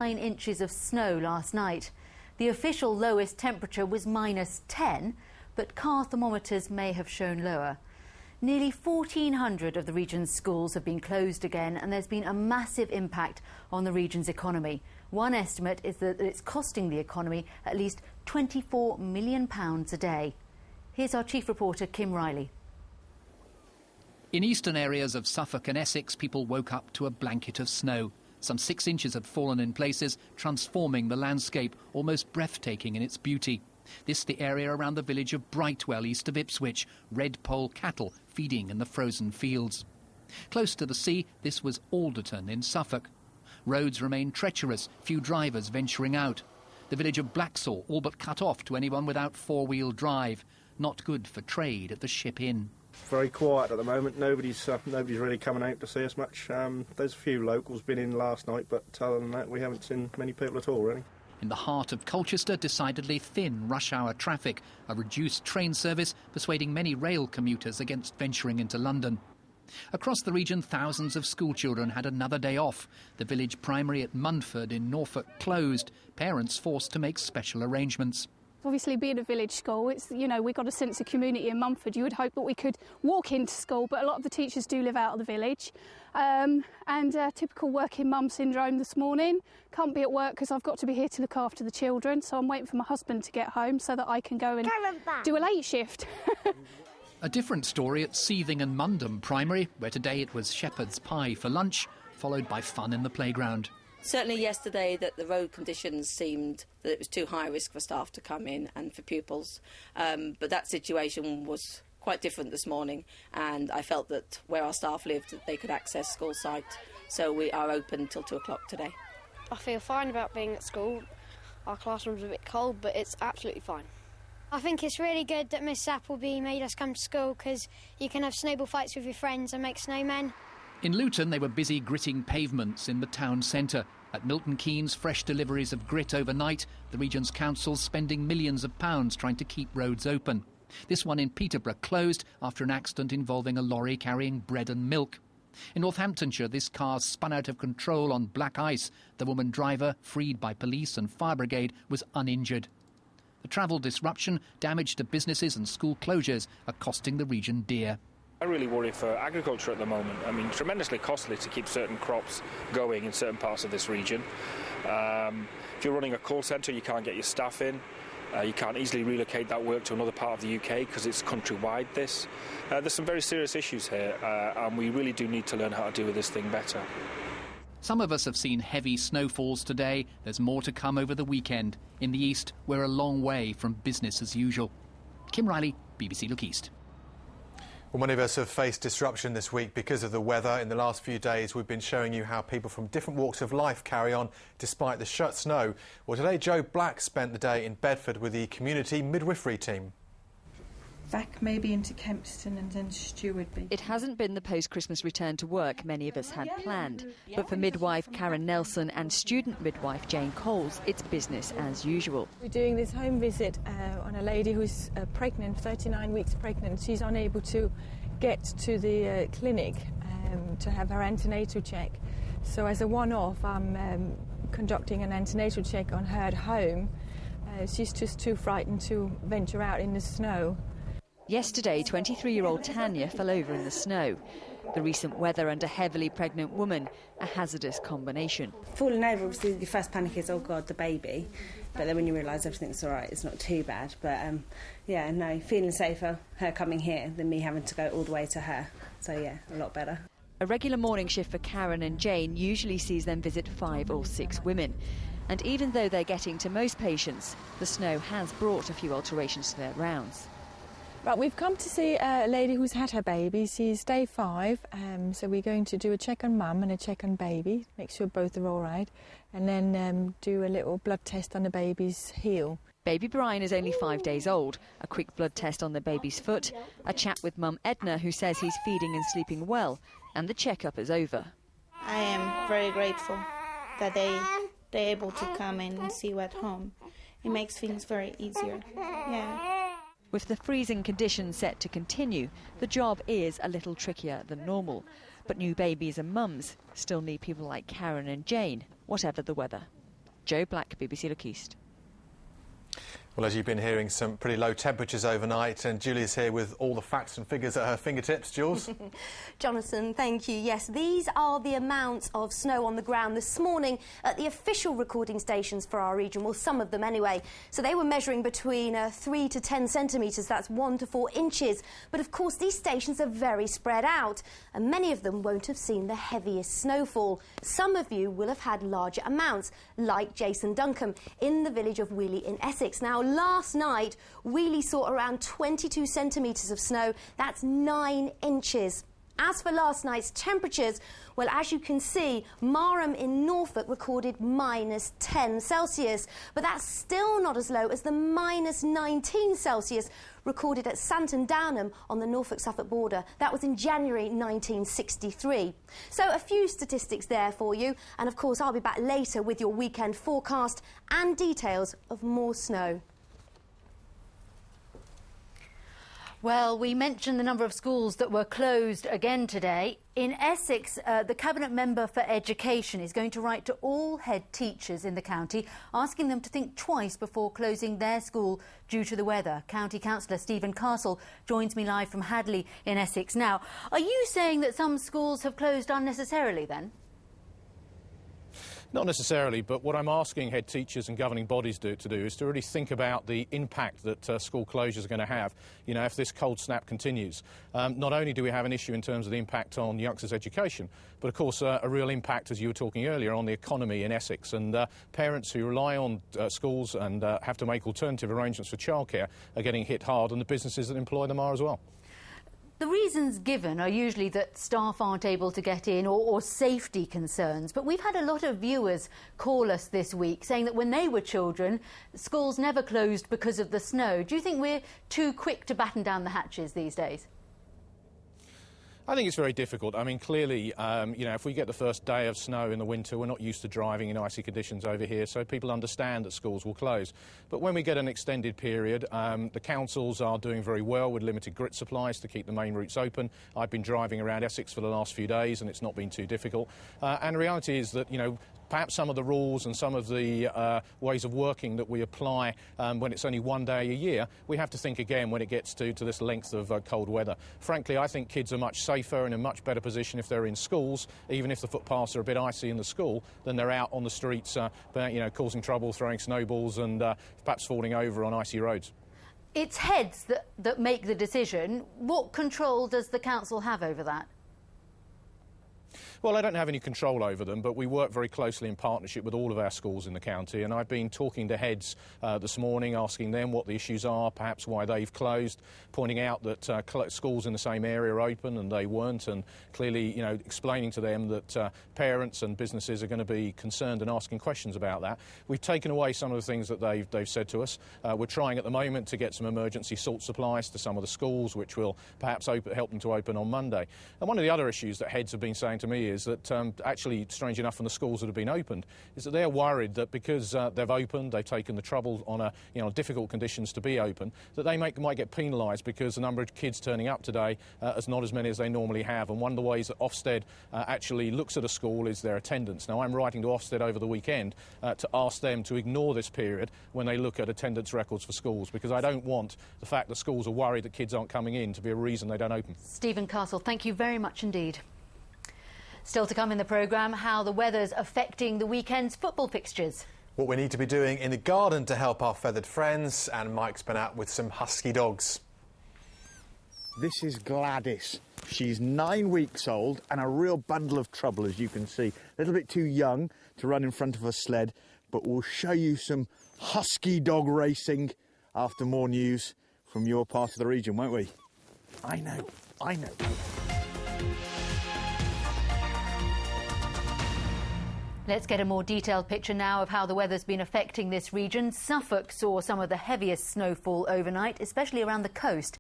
9 inches of snow last night. The official lowest temperature was -10, but car thermometers may have shown lower. Nearly 1,400 of the region's schools have been closed again, and there's been a massive impact on the region's economy. One estimate is that it's costing the economy at least £24 million a day. Here's our chief reporter, Kim Riley. In eastern areas of Suffolk and Essex, people woke up to a blanket of snow. Some 6 inches had fallen in places, transforming the landscape, almost breathtaking in its beauty. This the area around the village of Brightwell, east of Ipswich, red-poll cattle feeding in the frozen fields. Close to the sea, this was Alderton in Suffolk. Roads remain treacherous, few drivers venturing out. The village of Blacksall all but cut off to anyone without four-wheel drive. Not good for trade at the Ship Inn. Very quiet at the moment. Nobody's really coming out to see us much. There's a few locals been in last night, but other than that, we haven't seen many people at all, really. In the heart of Colchester, decidedly thin rush-hour traffic, a reduced train service persuading many rail commuters against venturing into London. Across the region, thousands of schoolchildren had another day off. The village primary at Munford in Norfolk closed, parents forced to make special arrangements. Obviously, being a village school, it's, you know, we've got a sense of community in Munford. You would hope that we could walk into school, but a lot of the teachers do live out of the village. Typical working mum syndrome this morning. Can't be at work because I've got to be here to look after the children, so I'm waiting for my husband to get home so that I can go and do a late shift. A different story at Seething and Mundham Primary, where today it was shepherd's pie for lunch, followed by fun in the playground. Certainly yesterday that the road conditions seemed that it was too high risk for staff to come in and for pupils. But that situation was quite different this morning, and I felt that where our staff lived, they could access school site. So we are open till 2 o'clock today. I feel fine about being at school. Our classroom's a bit cold, but it's absolutely fine. I think it's really good that Miss Appleby made us come to school because you can have snowball fights with your friends and make snowmen. In Luton, they were busy gritting pavements in the town centre. At Milton Keynes, fresh deliveries of grit overnight. The region's council's spending millions of pounds trying to keep roads open. This one in Peterborough closed after an accident involving a lorry carrying bread and milk. In Northamptonshire, this car spun out of control on black ice. The woman driver, freed by police and fire brigade, was uninjured. The travel disruption, damage to businesses and school closures are costing the region dear. I really worry for agriculture at the moment. I mean, tremendously costly to keep certain crops going in certain parts of this region. If you're running a call centre, you can't get your staff in. You can't easily relocate that work to another part of the UK because it's countrywide, this. There's some very serious issues here, and we really do need to learn how to deal with this thing better. Some of us have seen heavy snowfalls today. There's more to come over the weekend. In the east, we're a long way from business as usual. Kim Riley, BBC Look East. Well, many of us have faced disruption this week because of the weather. In the last few days, we've been showing you how people from different walks of life carry on despite the shut snow. Well, today, Joe Black spent the day in Bedford with the community midwifery team. Back maybe into Kempston and then Stewardby. It hasn't been the post-Christmas return to work many of us had planned. But for midwife Karen Nelson and student midwife Jane Coles, it's business as usual. We're doing this home visit on a lady who's pregnant, 39 weeks pregnant. She's unable to get to the clinic to have her antenatal check. So as a one-off, I'm conducting an antenatal check on her at home. She's just too frightened to venture out in the snow. Yesterday, 23-year-old Tanya fell over in the snow. The recent weather and a heavily pregnant woman, a hazardous combination. Falling over, obviously, the first panic is, oh God, the baby. But then when you realise everything's all right, it's not too bad. But, yeah, no, feeling safer, her coming here, than me having to go all the way to her. So, yeah, a lot better. A regular morning shift for Karen and Jane usually sees them visit 5 or 6 women. And even though they're getting to most patients, the snow has brought a few alterations to their rounds. Right, we've come to see a lady who's had her baby. She's day 5, so we're going to do a check on mum and a check on baby, make sure both are all right, and then do a little blood test on the baby's heel. Baby Brian is only 5 days old. A quick blood test on the baby's foot, a chat with mum Edna, who says he's feeding and sleeping well, and the checkup is over. I am very grateful that they're able to come in and see you at home. It makes things very easier. Yeah. With the freezing conditions set to continue, the job is a little trickier than normal. But new babies and mums still need people like Karen and Jane, whatever the weather. Jo Black, BBC Look East. Well, as you've been hearing, some pretty low temperatures overnight, and Julie's here with all the facts and figures at her fingertips. Jules? Jonathan, thank you. Yes, these are the amounts of snow on the ground this morning at the official recording stations for our region, well, some of them anyway. So they were measuring between 3 to 10 centimetres, that's 1 to 4 inches. But of course, these stations are very spread out, and many of them won't have seen the heaviest snowfall. Some of you will have had larger amounts, like Jason Duncombe in the village of Wheely in Essex. Now, last night, Wheely saw around 22 centimetres of snow. That's 9 inches. As for last night's temperatures, well, as you can see, Marham in Norfolk recorded minus 10 Celsius, but that's still not as low as the minus 19 Celsius recorded at Santon Downham on the Norfolk-Suffolk border. That was in January 1963. So a few statistics there for you, and of course I'll be back later with your weekend forecast and details of more snow. Well, we mentioned the number of schools that were closed again today. In Essex, the Cabinet Member for Education is going to write to all head teachers in the county, asking them to think twice before closing their school due to the weather. County Councillor Stephen Castle joins me live from Hadley in Essex now. Are you saying that some schools have closed unnecessarily then? Not necessarily, but what I'm asking head teachers and governing bodies to do is to really think about the impact that school closures are going to have, you know, if this cold snap continues. Not only do we have an issue in terms of the impact on youngsters' education, but of course a real impact, as you were talking earlier, on the economy in Essex. And parents who rely on schools and have to make alternative arrangements for childcare are getting hit hard, and the businesses that employ them are as well. The reasons given are usually that staff aren't able to get in or safety concerns. But we've had a lot of viewers call us this week saying that when they were children, schools never closed because of the snow. Do you think we're too quick to batten down the hatches these days? I think it's very difficult. I mean, clearly, you know, if we get the first day of snow in the winter, we're not used to driving in icy conditions over here, so people understand that schools will close. But when we get an extended period, the councils are doing very well with limited grit supplies to keep the main routes open. I've been driving around Essex for the last few days, and it's not been too difficult. And the reality is that, you know, perhaps some of the rules and some of the ways of working that we apply when it's only one day a year, we have to think again when it gets to this length of cold weather. Frankly, I think kids are much safer and in a much better position if they're in schools, even if the footpaths are a bit icy in the school, than they're out on the streets, you know, causing trouble, throwing snowballs and perhaps falling over on icy roads. It's heads that make the decision. What control does the council have over that? Well, I don't have any control over them, but we work very closely in partnership with all of our schools in the county, and I've been talking to heads this morning, asking them what the issues are, perhaps why they've closed, pointing out that schools in the same area are open and they weren't, and clearly, you know, explaining to them that parents and businesses are going to be concerned and asking questions about that. We've taken away some of the things that they've said to us. We're trying at the moment to get some emergency salt supplies to some of the schools, which will perhaps help them to open on Monday. And one of the other issues that heads have been saying to me is that actually, strange enough, from the schools that have been opened, is that they're worried that because they've opened, they've taken the trouble on difficult conditions to be open, that they might get penalised because the number of kids turning up today is not as many as they normally have. And one of the ways that Ofsted actually looks at a school is their attendance. Now, I'm writing to Ofsted over the weekend to ask them to ignore this period when they look at attendance records for schools, because I don't want the fact that schools are worried that kids aren't coming in to be a reason they don't open. Stephen Castle, thank you very much indeed. Still to come in the programme, how the weather's affecting the weekend's football fixtures. What we need to be doing in the garden to help our feathered friends, and Mike's been out with some husky dogs. This is Gladys. She's 9 weeks old and a real bundle of trouble, as you can see. A little bit too young to run in front of a sled, but we'll show you some husky dog racing after more news from your part of the region, won't we? I know. Let's get a more detailed picture now of how the weather's been affecting this region. Suffolk saw some of the heaviest snowfall overnight, especially around the coast.